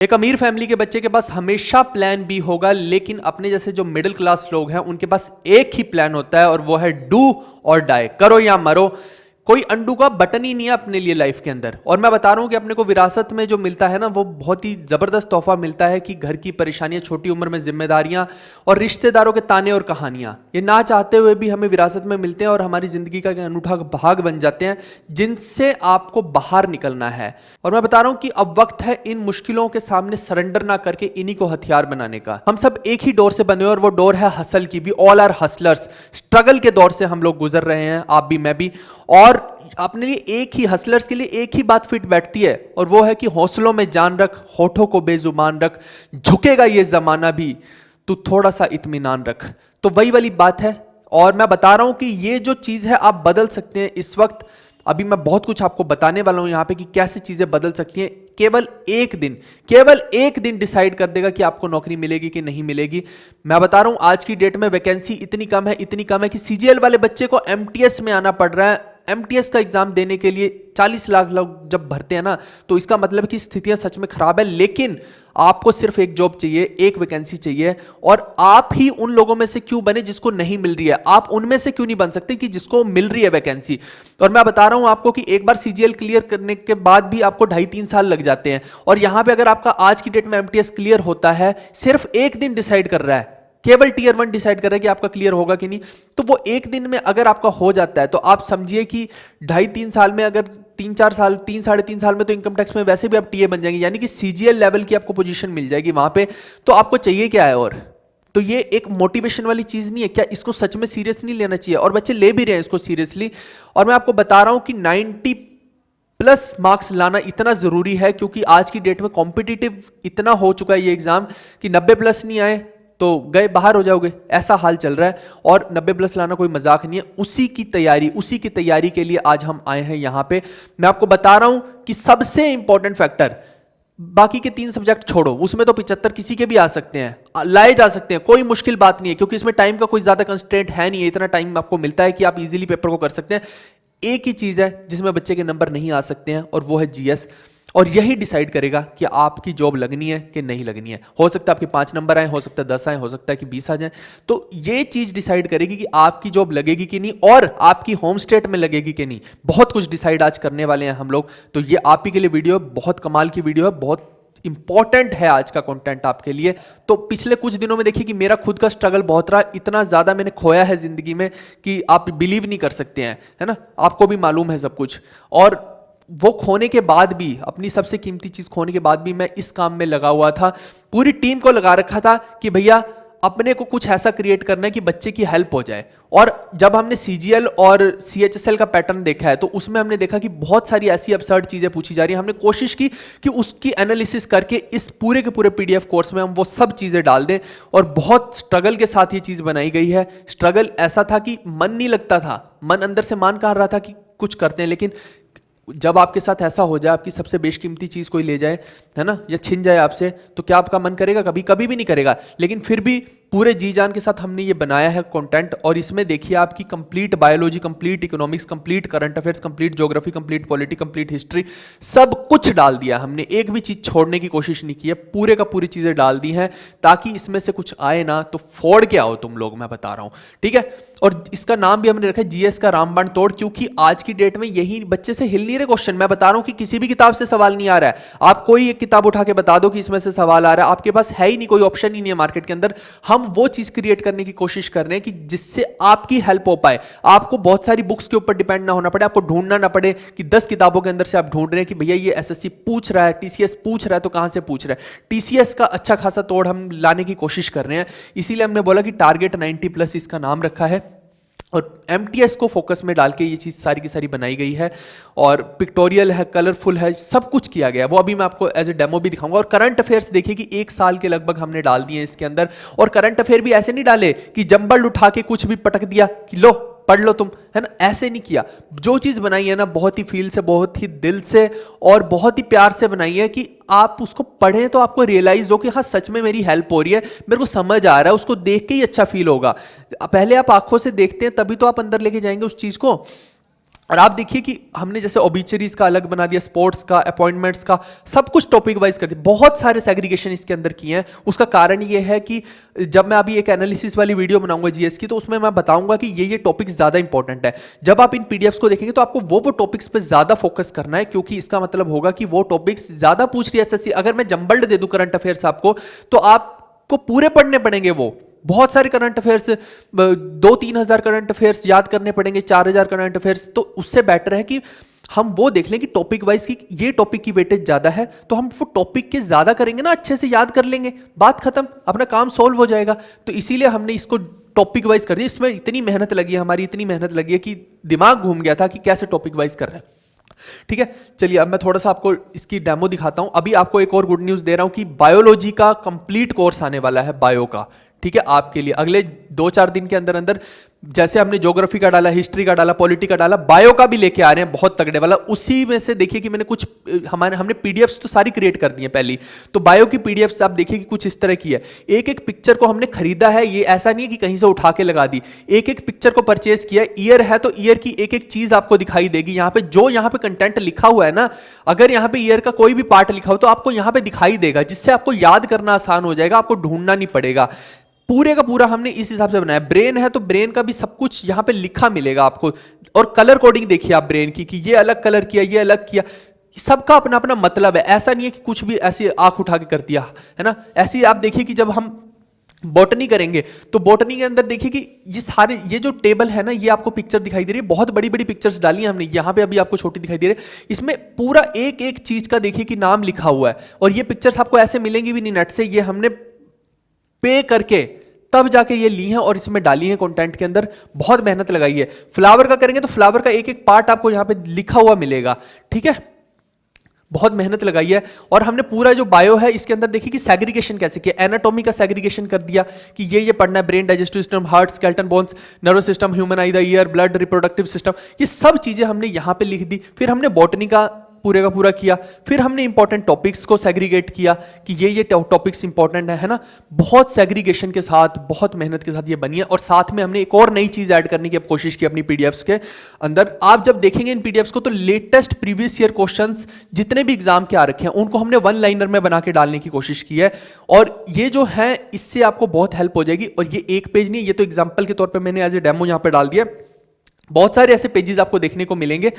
एक अमीर फैमिली के बच्चे के पास हमेशा प्लान बी होगा, लेकिन अपने जैसे जो मिडिल क्लास लोग हैं उनके पास एक ही प्लान होता है और वो है डू और डाई, करो या मरो। कोई अंडू का बटन ही नहीं है अपने लिए लाइफ के अंदर। और मैं बता रहा हूं कि अपने को विरासत में जो मिलता है ना, वो बहुत ही जबरदस्त तोहफा मिलता है कि घर की परेशानियां, छोटी उम्र में जिम्मेदारियां और रिश्तेदारों के ताने और कहानियां, ये ना चाहते हुए भी हमें विरासत में मिलते हैं और हमारी जिंदगी का एक अनूठा भाग बन जाते हैं जिनसे आपको बाहर निकलना है। और मैं बता रहा हूं कि अब वक्त है इन मुश्किलों के सामने सरेंडर ना करके इन्हीं को हथियार बनाने का। हम सब एक ही डोर से बने हुए और वो डोर है हसल की। We all are hustlers. Struggle के दौर से हम लोग गुजर रहे हैं, आप भी मैं भी। और अपने लिए एक ही हसलर्स के लिए एक ही बात फिट बैठती है और वो है कि हौसलों में जान रख, होठों को बेजुबान रख, झुकेगा ये जमाना भी, तू थोड़ा सा इत्मीनान रख। तो वही वाली बात है। और मैं बता रहा हूं कि ये जो चीज है आप बदल सकते हैं इस वक्त। अभी मैं बहुत कुछ आपको बताने वाला हूं यहां पे कि कैसे चीजें बदल सकती हैं। केवल एक दिन डिसाइड कर देगा कि आपको नौकरी मिलेगी कि नहीं मिलेगी। मैं बता रहा हूं आज की डेट में वैकेंसी इतनी कम है कि सीजीएल वाले बच्चे को एमटीएस में आना पड़ रहा है। एमटीएस का एग्जाम देने के लिए 40 लाख लोग जब भरते हैं ना, तो इसका मतलब है कि स्थितियां सच में खराब है। लेकिन आपको सिर्फ एक जॉब चाहिए, एक वैकेंसी चाहिए। और आप ही उन लोगों में से क्यों बने जिसको नहीं मिल रही है? आप उनमें से क्यों नहीं बन सकते कि जिसको मिल रही है वैकेंसी? और मैं बता रहा हूं आपको कि एक बार सीजीएल क्लियर करने के बाद भी आपको 2.5-3 साल लग जाते हैं। और यहां पे अगर आपका आज की डेट में एमटीएस क्लियर होता है, सिर्फ एक दिन डिसाइड कर रहा है, केवल टीयर 1 डिसाइड कर रहा है कि आपका क्लियर होगा कि नहीं। तो वो एक दिन में अगर आपका हो जाता है तो आप समझिए कि 2.5-3 साल में, अगर 3-4 साल, 3-3.5 साल में तो इनकम टैक्स में वैसे भी आप टीए बन जाएंगे, यानी कि सीजीएल लेवल की आपको पोजीशन मिल जाएगी वहां पे। तो आपको चाहिए क्या है? और तो ये एक मोटिवेशन वाली चीज नहीं है क्या? इसको सच में सीरियस नहीं लेना चाहिए और बच्चे ले भी रहे हैं इसको सीरियसली। और मैं आपको बता रहा हूं कि 90+ मार्क्स लाना इतना जरूरी है, क्योंकि आज की डेट में कॉम्पिटिटिव इतना हो चुका है ये एग्जाम कि 90+ नहीं आए तो गए, बाहर हो जाओगे, ऐसा हाल चल रहा है। और 90+ लाना कोई मजाक नहीं है। उसी की तैयारी के लिए आज हम आए हैं यहां पे। मैं आपको बता रहा हूं कि सबसे इंपॉर्टेंट फैक्टर, बाकी के 3 सब्जेक्ट छोड़ो, उसमें तो 75 किसी के भी आ सकते हैं, लाए जा सकते हैं, कोई मुश्किल बात नहीं है, क्योंकि इसमें टाइम का कोई ज्यादा कंस्ट्रेंट है नहीं है। इतना टाइम आपको मिलता है कि आप इजीली पेपर को कर सकते हैं। एक ही चीज है जिसमें बच्चे के नंबर नहीं आ सकते हैं और वो है जीएस। और यही डिसाइड करेगा कि आपकी जॉब लगनी है कि नहीं लगनी है। हो सकता है आपके 5 नंबर आए, हो सकता है 10 आए, हो सकता है कि 20 आ जाए। तो ये चीज डिसाइड करेगी कि आपकी जॉब लगेगी कि नहीं और आपकी होम स्टेट में लगेगी कि नहीं। बहुत कुछ डिसाइड आज करने वाले हैं हम लोग। तो ये आप ही के लिए वीडियो, बहुत कमाल की वीडियो है, बहुत इंपॉर्टेंट है आज का कंटेंट आपके लिए। तो पिछले कुछ दिनों में देखिए कि मेरा खुद का स्ट्रगल बहुत रहा, इतना ज्यादा मैंने खोया है जिंदगी में कि आप बिलीव नहीं कर सकते हैं, है ना? आपको भी मालूम है सब कुछ। और वो खोने के बाद भी, अपनी सबसे कीमती चीज खोने के बाद भी मैं इस काम में लगा हुआ था। पूरी टीम को लगा रखा था कि भैया अपने को कुछ ऐसा क्रिएट करना है कि बच्चे की हेल्प हो जाए। और जब हमने सीजीएल और सीएचएसएल का पैटर्न देखा है तो उसमें हमने देखा कि बहुत सारी ऐसी absurd चीजें पूछी जा रही हैं। हमने कोशिश की कि उसकी एनालिसिस करके इस पूरे के पूरे पीडीएफ कोर्स में हम वो सब चीजें डाल दें। और बहुत स्ट्रगल के साथ ये चीज बनाई गई है। स्ट्रगल ऐसा था कि मन नहीं लगता था, मन अंदर से मान कर रहा था कि कुछ करते हैं, लेकिन जब आपके साथ ऐसा हो जाए, आपकी सबसे बेशकीमती चीज कोई ले जाए, है ना, या छिन जाए आपसे, तो क्या आपका मन करेगा? कभी कभी भी नहीं करेगा। लेकिन फिर भी पूरे जी जान के साथ हमने ये बनाया है कंटेंट। और इसमें देखिए आपकी complete biology, complete economics, complete current affairs, complete geography, complete polity, complete history, सब कुछ डाल दिया हमने। एक भी चीज छोड़ने की कोशिश नहीं की है, पूरे का पूरी चीजें डाल दी हैं ताकि इसमें से कुछ आए ना तो फोड़ के आओ तुम लोग, मैं बता रहा हूं, ठीक है। और इसका नाम भी हमने रखा है जीएस का रामबाण तोड़, क्योंकि आज की डेट में यही बच्चे से हिल नहीं रहे क्वेश्चन। मैं बता रहा हूं कि किसी भी किताब से सवाल नहीं आ रहा है। आप कोई एक किताब उठा के बता दो कि इसमें से सवाल आ रहा है, आपके पास है ही नहीं, कोई ऑप्शन ही नहीं है मार्केट के अंदर। हम वो चीज क्रिएट करने की कोशिश कर रहे हैं कि जिससे आपकी हेल्प हो पाए, आपको बहुत सारी बुक्स के ऊपर डिपेंड ना होना पड़े, आपको ढूंढना ना पड़े कि 10 किताबों के अंदर से आप ढूंढ रहे हैं कि भैया ये एसएससी पूछ रहा है, टीसीएस पूछ रहा है, तो कहां से पूछ रहा है। टीसीएस का अच्छा खासा तोड़ हम लाने की कोशिश कर रहे हैं। इसीलिए हमने बोला कि टारगेट 90+ इसका नाम रखा है। और एमटीएस को फोकस में डाल के ये चीज सारी की सारी बनाई गई है। और पिक्टोरियल है, कलरफुल है, सब कुछ किया गया है। वो अभी मैं आपको एज ए डेमो भी दिखाऊंगा। और करंट अफेयर्स देखिए कि 1 साल के लगभग हमने डाल दिए इसके अंदर। और करंट अफेयर भी ऐसे नहीं डाले कि जंबल उठा के कुछ भी पटक दिया कि लो पढ़ लो तुम, है ना, ऐसे नहीं किया। जो चीज बनाई है ना, बहुत ही फील से, बहुत ही दिल से और बहुत ही प्यार से बनाई है कि आप उसको पढ़ें तो आपको रियलाइज हो कि हाँ सच में मेरी हेल्प हो रही है, मेरे को समझ आ रहा है। उसको देख के ही अच्छा फील होगा। पहले आप आंखों से देखते हैं तभी तो आप अंदर लेके जाएंगे उस चीज को। और आप देखिए कि हमने जैसे ओबिचरीज का अलग बना दिया, स्पोर्ट्स का, अपॉइंटमेंट्स का, सब कुछ टॉपिक वाइज कर दिया, बहुत सारे सेग्रीगेशन इसके अंदर किए हैं। उसका कारण ये है कि जब मैं अभी एक एनालिसिस वाली वीडियो बनाऊंगा जीएस की, तो उसमें मैं बताऊंगा कि ये टॉपिक्स ज्यादा इंपॉर्टेंट है। जब आप इन पीडीएफ्स को देखेंगे तो आपको वो टॉपिक्स पे ज्यादा फोकस करना है, क्योंकि इसका मतलब होगा कि वो टॉपिक्स ज्यादा पूछ रही है एसएससी। अगर मैं जंबल्ड दे दूं करंट अफेयर्स आपको, तो आपको पूरे पढ़ने पड़ेंगे, वो बहुत सारे करंट अफेयर्स, 2-3 हजार करंट अफेयर्स याद करने पड़ेंगे, 4,000 करंट अफेयर्स। तो उससे बेटर है कि हम वो देख लें कि टॉपिक वाइज की ये टॉपिक की वेटेज ज्यादा है, तो हम वो टॉपिक के ज्यादा करेंगे ना, अच्छे से याद कर लेंगे, बात खत्म, अपना काम सॉल्व हो जाएगा। तो इसीलिए हमने इसको टॉपिक वाइज कर दिया। इसमें इतनी मेहनत लगी है, हमारी इतनी मेहनत लगी है कि दिमाग घूम गया था कि कैसे टॉपिक वाइज कर रहे हैं। ठीक है, चलिए अब मैं थोड़ा सा आपको इसकी डेमो दिखाता हूं। अभी आपको एक और गुड न्यूज दे रहा हूं कि बायोलॉजी का कंप्लीट कोर्स आने वाला है, बायो का। ठीक है, आपके लिए अगले 2-4 दिन के अंदर अंदर, जैसे हमने ज्योग्राफी का डाला, हिस्ट्री का डाला, पॉलिटी का डाला, बायो का भी लेके आ रहे हैं बहुत तगड़े वाला। उसी में से देखिए कि मैंने कुछ हमने पीडीएफ्स तो सारी क्रिएट कर दी है पहले। तो बायो की पीडीएफ्स आप देखिए कि कुछ इस तरह की है। एक एक पिक्चर को हमने खरीदा है, ये ऐसा नहीं है कि कहीं से उठा के लगा दी। एक एक पिक्चर को परचेज किया। ईयर है तो ईयर की एक एक चीज आपको दिखाई देगी। यहाँ पे जो यहाँ पे कंटेंट लिखा हुआ है ना, अगर यहाँ पे ईयर का कोई भी पार्ट लिखा हो तो आपको यहाँ पे दिखाई देगा, जिससे आपको याद करना आसान हो जाएगा, आपको ढूंढना नहीं पड़ेगा। पूरे का पूरा हमने इस हिसाब से बनाया। ब्रेन है तो ब्रेन का भी सब कुछ यहाँ पे लिखा मिलेगा आपको। और कलर कोडिंग देखिए आप ब्रेन की, कि ये अलग कलर किया, ये अलग किया, सबका अपना अपना मतलब है। ऐसा नहीं है कि कुछ भी ऐसे आंख उठा के कर दिया, है ना। ऐसे ही आप देखिए कि जब हम बॉटनी करेंगे तो बॉटनी के अंदर देखिए कि ये सारे, ये जो टेबल है ना, ये आपको पिक्चर दिखाई दे रही है, बहुत बड़ी बड़ी पिक्चर्स डाली है हमने। यहाँ पे अभी आपको छोटी दिखाई दे रही है, इसमें पूरा एक एक चीज का देखिए कि नाम लिखा हुआ है। और ये पिक्चर्स आपको ऐसे मिलेंगी भी नहीं नेट से, ये हमने पे करके तब जाके ये ली हैं और इसमें डाली है कंटेंट के अंदर। बहुत मेहनत लगाई है। फ्लावर का करेंगे तो फ्लावर का एक एक पार्ट आपको यहाँ पे लिखा हुआ मिलेगा। ठीक है, बहुत मेहनत लगाई है। और हमने पूरा जो बायो है इसके अंदर देखिए कि सेग्रीगेशन कैसे किया। एनाटॉमी का सेग्रीगेशन कर दिया कि ये पढ़ना है, brain, digestive system, heart, skeleton, bones, nervous system, human I, the year, blood, reproductive system, ये सब चीजें हमने यहाँ पे लिख दी। फिर हमने बॉटनी का पूरे का पूरा किया। फिर हमने इंपॉर्टेंट टॉपिक्स को सेग्रीगेट किया कि ये टॉपिक्स इंपॉर्टेंट है ना। बहुत सेग्रीगेशन के साथ, बहुत मेहनत के साथ ये बनी है। और साथ में हमने एक और नई चीज ऐड करने की अब कोशिश की अपनी पीडीएफ्स के अंदर। आप जब देखेंगे इन पीडीएफ्स को तो लेटेस्ट प्रीवियस ईयर क्वेश्चंस जितने भी एग्जाम के आ रखे हैं उनको हमने वन लाइनर में बना के डालने की कोशिश की है। और ये जो है इससे आपको बहुत हेल्प हो जाएगी। और ये एक पेज नहीं, ये तो एग्जाम्पल के तौर पर मैंने एज ए डेमो यहाँ पे डाल दिया। बहुत सारे ऐसे पेजेस आपको देखने को मिलेंगे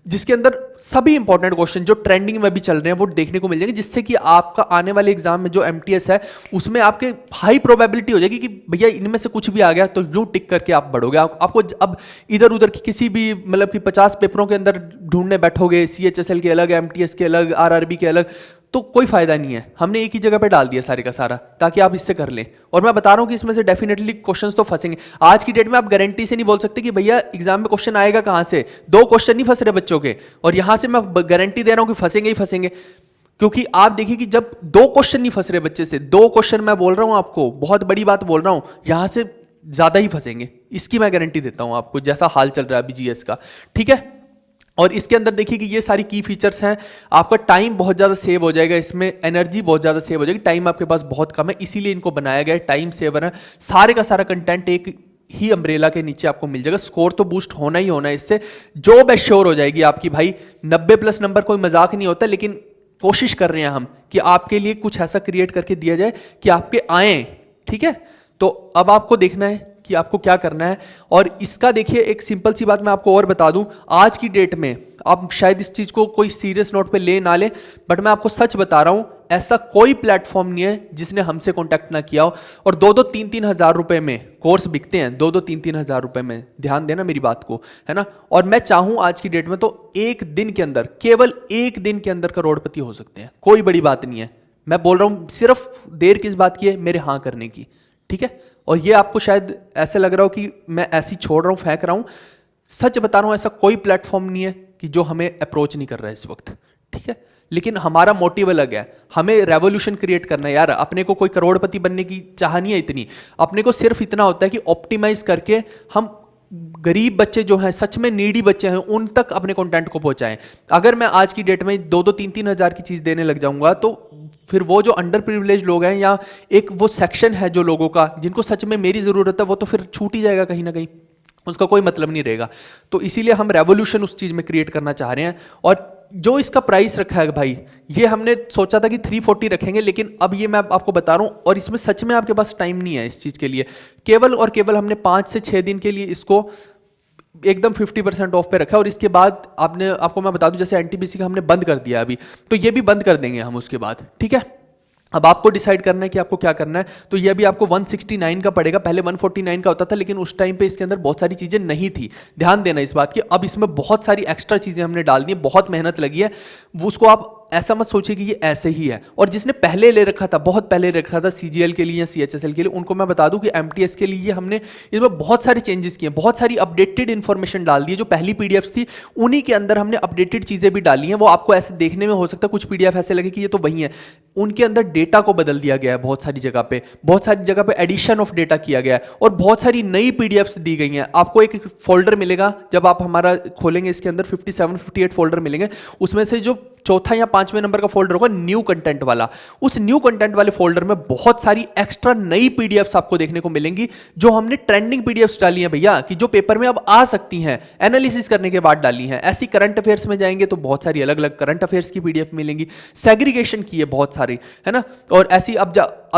जिसके अंदर सभी इंपॉर्टेंट क्वेश्चन जो ट्रेंडिंग में भी चल रहे हैं वो देखने को मिल जाएंगे, जिससे कि आपका आने वाले एग्जाम में जो एमटीएस है उसमें आपके हाई प्रोबेबिलिटी हो जाएगी कि भैया इनमें से कुछ भी आ गया तो यूं टिक करके आप बढ़ोगे। आपको अब इधर उधर की किसी भी मतलब कि 50 पेपरों के अंदर ढूंढने बैठोगे, सीएचएसएल के अलग, एमटीएस के अलग, आरआरबी के अलग, तो कोई फायदा नहीं है। हमने एक ही जगह पे डाल दिया सारे का सारा ताकि आप इससे कर लें। और मैं बता रहा हूं कि इसमें से डेफिनेटली क्वेश्चंस तो फंसेंगे। आज की डेट में आप गारंटी से नहीं बोल सकते कि भैया एग्जाम में क्वेश्चन आएगा कहां से। 2 क्वेश्चन नहीं फंस रहे बच्चों के, और यहां से मैं गारंटी दे रहा हूं कि फंसेंगे ही फंसेंगे। क्योंकि आप देखिए कि जब 2 क्वेश्चन नहीं फंस रहे बच्चे से, 2 क्वेश्चन मैं बोल रहा हूं आपको, बहुत बड़ी बात बोल रहा हूं, यहां से ज्यादा ही फंसेंगे, इसकी मैं गारंटी देता हूं आपको, जैसा हाल चल रहा है अभी जीएस का। ठीक है, और इसके अंदर देखिए कि ये सारी की फीचर्स हैं। आपका टाइम बहुत ज़्यादा सेव हो जाएगा, इसमें एनर्जी बहुत ज़्यादा सेव हो जाएगी। टाइम आपके पास बहुत कम है, इसीलिए इनको बनाया गया है, टाइम सेवर है। सारे का सारा कंटेंट एक ही अम्ब्रेला के नीचे आपको मिल जाएगा। स्कोर तो बूस्ट होना ही होना है इससे, जॉब एश्योर हो जाएगी आपकी भाई। 90+ नंबर कोई मजाक नहीं होता, लेकिन कोशिश कर रहे हैं हम कि आपके लिए कुछ ऐसा क्रिएट करके दिया जाए कि आपके आए। ठीक है, तो अब आपको देखना है कि आपको क्या करना है। और इसका देखिए एक सिंपल सी बात मैं आपको और बता दूं, आज की डेट में आप शायद इस चीज को कोई सीरियस नोट पे ले ना ले, बट मैं आपको सच बता रहा हूं, ऐसा कोई प्लेटफॉर्म नहीं है जिसने हमसे कांटेक्ट ना किया हो। और 2-2, 3-3 हजार रुपए में कोर्स बिकते हैं, 2-2, 3-3 हजार रुपए में। ध्यान देना मेरी बात को, है ना। और मैं चाहूं आज की डेट में तो एक दिन के अंदर, केवल एक दिन के अंदर करोड़पति हो सकते हैं। कोई बड़ी बात नहीं है, मैं बोल रहा हूं सिर्फ देर किस बात की है, मेरे हाँ करने की। ठीक है, और ये आपको शायद ऐसे लग रहा हो कि मैं ऐसी छोड़ रहा हूं, फेंक रहा हूं। सच बता रहा हूं, ऐसा कोई प्लेटफॉर्म नहीं है कि जो हमें अप्रोच नहीं कर रहा है इस वक्त। ठीक है, लेकिन हमारा मोटिव अलग है, हमें रेवोल्यूशन क्रिएट करना है यार। अपने को कोई करोड़पति बनने की चाह नहीं है इतनी, अपने को सिर्फ इतना होता है कि ऑप्टिमाइज करके हम गरीब बच्चे जो हैं, सच में नीडी बच्चे हैं, उन तक अपने कंटेंट को पहुंचाएं। अगर मैं आज की डेट में 2-2, 3-3 हजार की चीज देने लग जाऊंगा तो फिर वो जो अंडर प्रिविलेज लोग हैं, या एक वो सेक्शन है जो लोगों का जिनको सच में मेरी जरूरत है, वो तो फिर छूट ही जाएगा कहीं ना कहीं। उसका कोई मतलब नहीं रहेगा। तो इसीलिए हम रेवोल्यूशन उस चीज़ में क्रिएट करना चाह रहे हैं। और जो इसका प्राइस रखा है भाई, ये हमने सोचा था कि 340 रखेंगे, लेकिन अब ये मैं आपको बता रहा हूँ, और इसमें सच में आपके पास टाइम नहीं है इस चीज़ के लिए। केवल और केवल हमने 5 से 6 दिन के लिए इसको एकदम 50% ऑफ पे रखा है। और इसके बाद आपको मैं बता दूं, जैसे एनटीपीसी का हमने बंद कर दिया अभी, तो ये भी बंद कर देंगे हम उसके बाद, ठीक है। अब आपको डिसाइड करना है कि आपको क्या करना है। तो ये अभी आपको 169 का पड़ेगा, पहले 149 का होता था, लेकिन उस टाइम पे इसके अंदर बहुत सारी चीज़ें नहीं थी। ध्यान देना इस बात की। अब इसमें बहुत सारी एक्स्ट्रा चीज़ें हमने डाल दी है, बहुत मेहनत लगी है। उसको आप ऐसा मत सोचिए कि ये ऐसे ही है। और जिसने पहले ले रखा था, बहुत पहले ले रखा था सीजीएल के लिए या सीएचएसएल के लिए, उनको मैं बता दूं कि एमटीएस के लिए हमने इसमें बहुत सारे चेंजेस किए, बहुत सारी अपडेटेड इन्फॉर्मेशन डाल दी है। जो पहली पीडीएफ्स थी उन्हीं के अंदर हमने अपडेटेड चीज़ें भी डाली हैं। वो आपको ऐसे देखने में हो सकता है कुछ पीडीएफ ऐसे लगे कि ये तो वही है, उनके अंदर डेटा को बदल दिया गया है। बहुत सारी जगह पे एडिशन ऑफ डेटा किया गया है, और बहुत सारी नई पीडीएफ्स दी गई हैं। आपको एक फोल्डर मिलेगा जब आप हमारा खोलेंगे, इसके अंदर 57-58 फोल्डर मिलेंगे। उसमें से जो चौथा या 5वें नंबर का फोल्डर होगा न्यू कंटेंट वाला, उस न्यू कंटेंट वाले फोल्डर में बहुत सारी एक्स्ट्रा नई पीडीएफ्स आपको देखने को मिलेंगी, जो हमने ट्रेंडिंग पीडीएफ्स डाली हैं भैया, कि जो पेपर में अब आ सकती हैं, एनालिसिस करने के बाद डाली हैं। ऐसी करंट अफेयर्स में जाएंगे तो बहुत सारी अलग अलग करंट अफेयर्स की पीडीएफ मिलेंगी, सेग्रीगेशन की है बहुत सारी, है ना। और ऐसी अब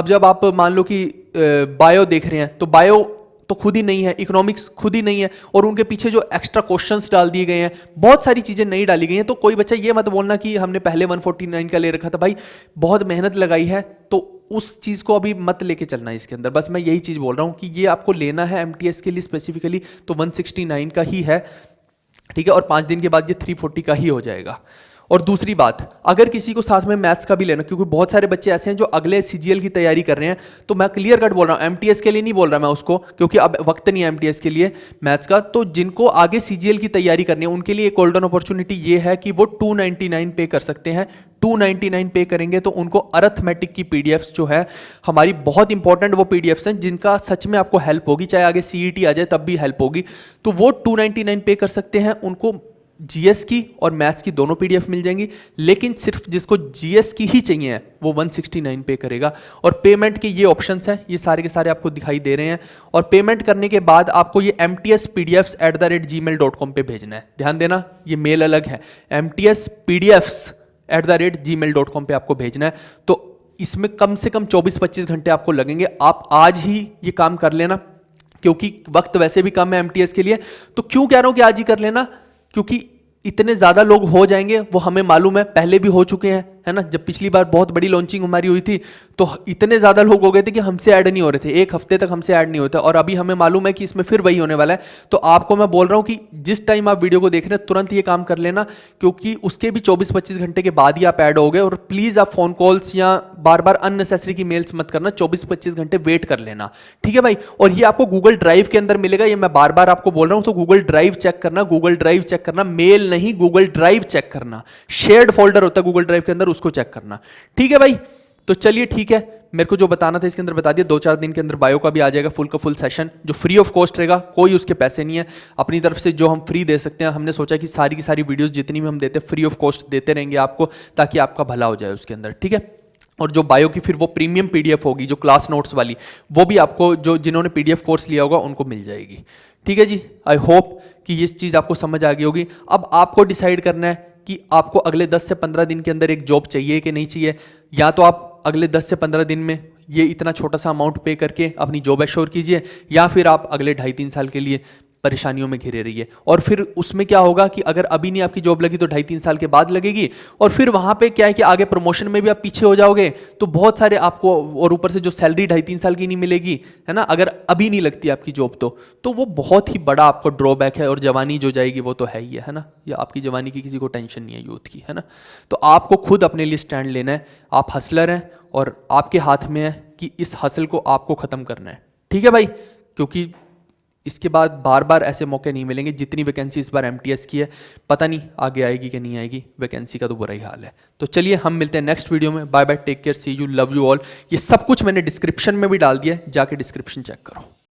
जब आप मान लो कि बायो देख रहे हैं, तो बायो तो खुद ही नहीं है, इकोनॉमिक्स खुद ही नहीं है, और उनके पीछे जो एक्स्ट्रा क्वेश्चंस डाल दिए गए हैं, बहुत सारी चीज़ें नई डाली गई हैं। तो कोई बच्चा ये मत बोलना कि हमने पहले 149 का ले रखा था। भाई बहुत मेहनत लगाई है, तो उस चीज़ को अभी मत लेके चलना है इसके अंदर। बस मैं यही चीज़ बोल रहा हूँ कि ये आपको लेना है एमटीएस के लिए स्पेसिफिकली, तो 169 का ही है, ठीक है। और 5 दिन के बाद ये 340 का ही हो जाएगा। और दूसरी बात, अगर किसी को साथ में मैथ्स का भी लेना, क्योंकि बहुत सारे बच्चे ऐसे हैं जो अगले सीजीएल की तैयारी कर रहे हैं, तो मैं क्लियर कट बोल रहा हूँ, एमटीएस के लिए नहीं बोल रहा मैं उसको, क्योंकि अब वक्त नहीं है एमटीएस के लिए मैथ्स का। तो जिनको आगे सीजीएल की तैयारी करनी है, उनके लिए एक गोल्डन अपॉर्चुनिटी ये है कि वो 299 पे कर सकते हैं। 299 पे करेंगे तो उनको अर्थमेटिक की पीडीएफ्स जो है हमारी, बहुत इंपॉर्टेंट वो पीडीएफ्स हैं जिनका सच में आपको हेल्प होगी, चाहे आगे सीईटी आ जाए तब भी हेल्प होगी। तो वो 299 पे कर सकते हैं, उनको जीएस की और मैथ्स की दोनों पीडीएफ मिल जाएंगी। लेकिन सिर्फ जिसको जीएस की ही चाहिए है वो 169 पे करेगा। और पेमेंट के ये ऑप्शंस हैं, ये सारे के सारे आपको दिखाई दे रहे हैं। और पेमेंट करने के बाद आपको ये mtspdfs@gmail.com पे भेजना है। ध्यान देना, ये मेल अलग है, mtspdfs@gmail.com पे आपको भेजना है। तो इसमें कम से कम 24-25 घंटे आपको लगेंगे। आप आज ही ये काम कर लेना, क्योंकि वक्त वैसे भी कम है एमटीएस के लिए। तो क्यों कह रहा हूं कि आज ही कर लेना, क्योंकि इतने ज़्यादा लोग हो जाएंगे, वो हमें मालूम है, पहले भी हो चुके हैं, है ना। जब पिछली बार बहुत बड़ी लॉन्चिंग हमारी हुई थी तो इतने ज़्यादा लोग हो गए थे कि हमसे ऐड नहीं हो रहे थे, 1 हफ्ते तक हमसे ऐड नहीं होता। और अभी हमें मालूम है कि इसमें फिर वही होने वाला है। तो आपको मैं बोल रहा हूँ कि जिस टाइम आप वीडियो को देख रहे हैं तुरंत ये काम कर लेना, क्योंकि उसके भी 24-25 घंटे के बाद ही आप ऐड हो गए। और प्लीज़ आप फोन कॉल्स या बार बार अननेसेसरी की मेल्स मत करना, 24-25 घंटे वेट कर लेना, ठीक है भाई। और ये आपको गूगल ड्राइव के अंदर मिलेगा, ये मैं बार बार आपको बोल रहा हूँ। तो गूगल ड्राइव चेक करना, गूगल ड्राइव चेक करना, मेल नहीं, गूगल ड्राइव चेक करना। शेयर्ड फोल्डर होता है गूगल ड्राइव के अंदर, उसको चेक करना, ठीक है भाई। तो चलिए ठीक है, मेरे को जो बताना था इसके अंदर बता दिया। 2-4 दिन के अंदर बायो का भी आ जाएगा फुल का फुल सेशन, जो फ्री ऑफ कॉस्ट रहेगा, कोई उसके पैसे नहीं है। अपनी तरफ से जो हम फ्री दे सकते हैं, हमने सोचा कि सारी की सारी वीडियोस जितनी भी हम देते हैं फ्री ऑफ कॉस्ट देते रहेंगे आपको, ताकि आपका भला हो जाए उसके अंदर, ठीक है। और जो बायो की फिर वो प्रीमियम पीडीएफ होगी, जो क्लास नोट्स वाली, वो भी आपको जो जिन्होंने पीडीएफ कोर्स लिया होगा उनको मिल जाएगी, ठीक है जी। आई होप कि ये चीज़ आपको समझ आ गई होगी। अब आपको डिसाइड करना है कि आपको अगले 10 से 15 दिन के अंदर एक जॉब चाहिए कि नहीं चाहिए। या तो आप अगले 10 से 15 दिन में ये इतना छोटा सा अमाउंट पे करके अपनी जॉब एश्योर कीजिए, या फिर आप अगले 2.5-3 साल के लिए परेशानियों में घिरे रहिए। और फिर उसमें क्या होगा कि अगर अभी नहीं आपकी जॉब लगी तो 2.5-3 साल के बाद लगेगी। और फिर वहां पे क्या है कि आगे प्रमोशन में भी आप पीछे हो जाओगे, तो बहुत सारे आपको, और ऊपर से जो सैलरी 2.5-3 साल की नहीं मिलेगी, है ना, अगर अभी नहीं लगती आपकी जॉब, तो वो बहुत ही बड़ा आपको ड्रॉबैक है। और जवानी जो जाएगी वो तो है ही है ना, या आपकी जवानी की किसी को टेंशन नहीं है यूथ की, है ना। तो आपको खुद अपने लिए स्टैंड लेना है। आप हसलर हैं और आपके हाथ में है कि इस हसल को आपको ख़त्म करना है, ठीक है भाई। क्योंकि इसके बाद बार बार ऐसे मौके नहीं मिलेंगे। जितनी वैकेंसी इस बार एमटीएस की है, पता नहीं आगे आएगी कि नहीं आएगी, वैकेंसी का तो बुरा ही हाल है। तो चलिए हम मिलते हैं नेक्स्ट वीडियो में। Bye bye, take care, see you, love you all. ये सब कुछ मैंने डिस्क्रिप्शन में भी डाल दिया है, जाके डिस्क्रिप्शन चेक करो।